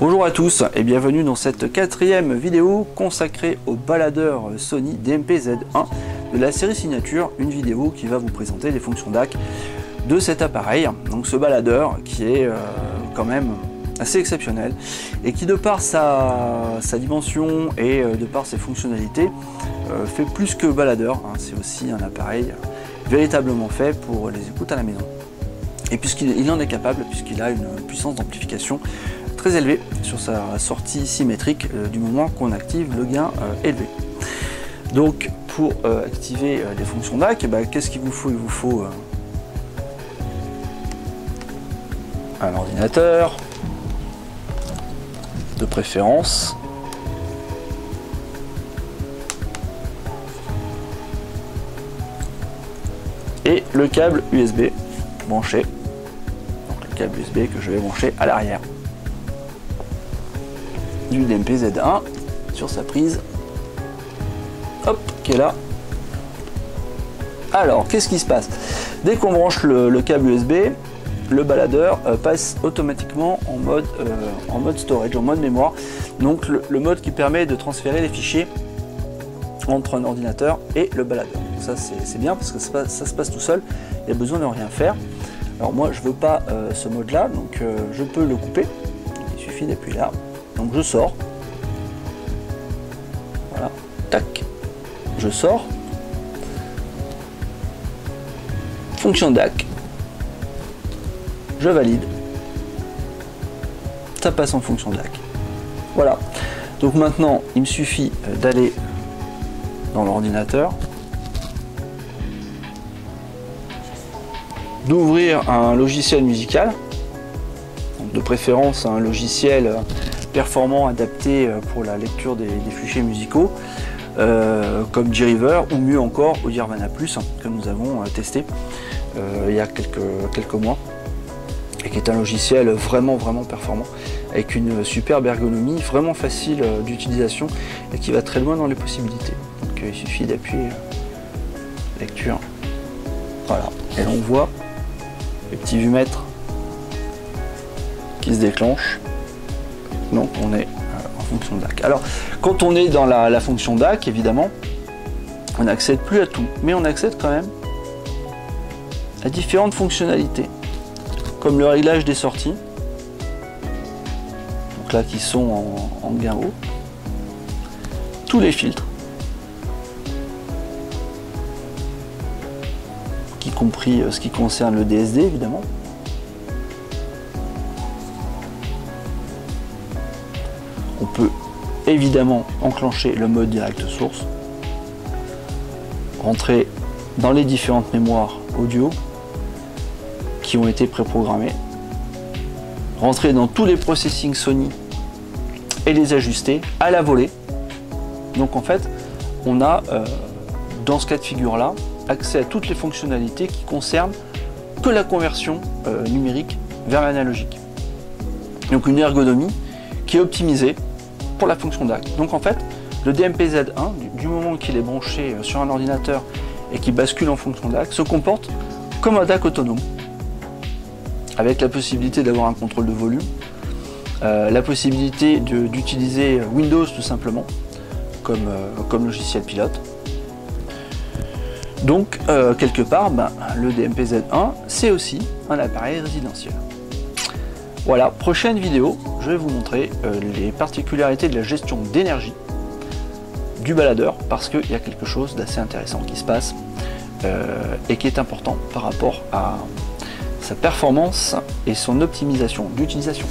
Bonjour à tous et bienvenue dans cette quatrième vidéo consacrée au baladeur Sony DMP-Z1 de la série Signature, une vidéo qui va vous présenter les fonctions DAC de cet appareil. Donc ce baladeur qui est quand même assez exceptionnel et qui de par sa dimension et de par ses fonctionnalités fait plus que baladeur, hein. C'est aussi un appareil véritablement fait pour les écoutes à la maison. Et puisqu'il en est capable, puisqu'il a une puissance d'amplification très élevée sur sa sortie symétrique du moment qu'on active le gain élevé. Donc pour activer les fonctions DAC, qu'est-ce qu'il vous faut? Il vous faut un ordinateur de préférence, et le câble USB branché, donc le câble USB que je vais brancher à l'arrière du DMP-Z1 sur sa prise, hop, qui est là. Alors qu'est-ce qui se passe? Dès qu'on branche le câble USB, le baladeur passe automatiquement en mode storage, en mode mémoire, donc le mode qui permet de transférer les fichiers entre un ordinateur et le baladeur. Ça c'est bien parce que ça se passe tout seul, il y a besoin de rien faire. Alors moi je veux pas ce mode là, donc je peux le couper, il suffit d'appuyer là, donc je sors, voilà, tac, je sors, fonction DAC, je valide, ça passe en fonction DAC. Voilà, donc maintenant il me suffit d'aller dans l'ordinateur, d'ouvrir un logiciel musical, donc de préférence un logiciel performant adapté pour la lecture des fichiers musicaux, comme J-River ou mieux encore Audirvana Plus, que nous avons testé il y a quelques mois, et qui est un logiciel vraiment performant, avec une superbe ergonomie, vraiment facile d'utilisation et qui va très loin dans les possibilités. Donc il suffit d'appuyer lecture, voilà, et l'on voit les petits vumètres qui se déclenchent. Donc on est en fonction DAC. Alors quand on est dans la fonction DAC, évidemment on n'accède plus à tout, mais on accède quand même à différentes fonctionnalités, comme le réglage des sorties, donc là qui sont en gain haut, tous les filtres, y compris ce qui concerne le DSD évidemment, on peut évidemment enclencher le mode direct source, rentrer dans les différentes mémoires audio qui ont été préprogrammées, rentrer dans tous les processing Sony et les ajuster à la volée. Donc en fait on a dans ce cas de figure là accès à toutes les fonctionnalités qui concernent que la conversion numérique vers l'analogique. Donc une ergonomie qui est optimisée pour la fonction DAC. Donc en fait le DMP-Z1, du moment qu'il est branché sur un ordinateur et qui bascule en fonction DAC, se comporte comme un DAC autonome, avec la possibilité d'avoir un contrôle de volume, la possibilité d'utiliser Windows tout simplement comme logiciel pilote. Donc quelque part, le DMP-Z1 c'est aussi un appareil résidentiel. Voilà, prochaine vidéo, je vais vous montrer les particularités de la gestion d'énergie du baladeur, parce qu'il y a quelque chose d'assez intéressant qui se passe et qui est important par rapport à sa performance et son optimisation d'utilisation.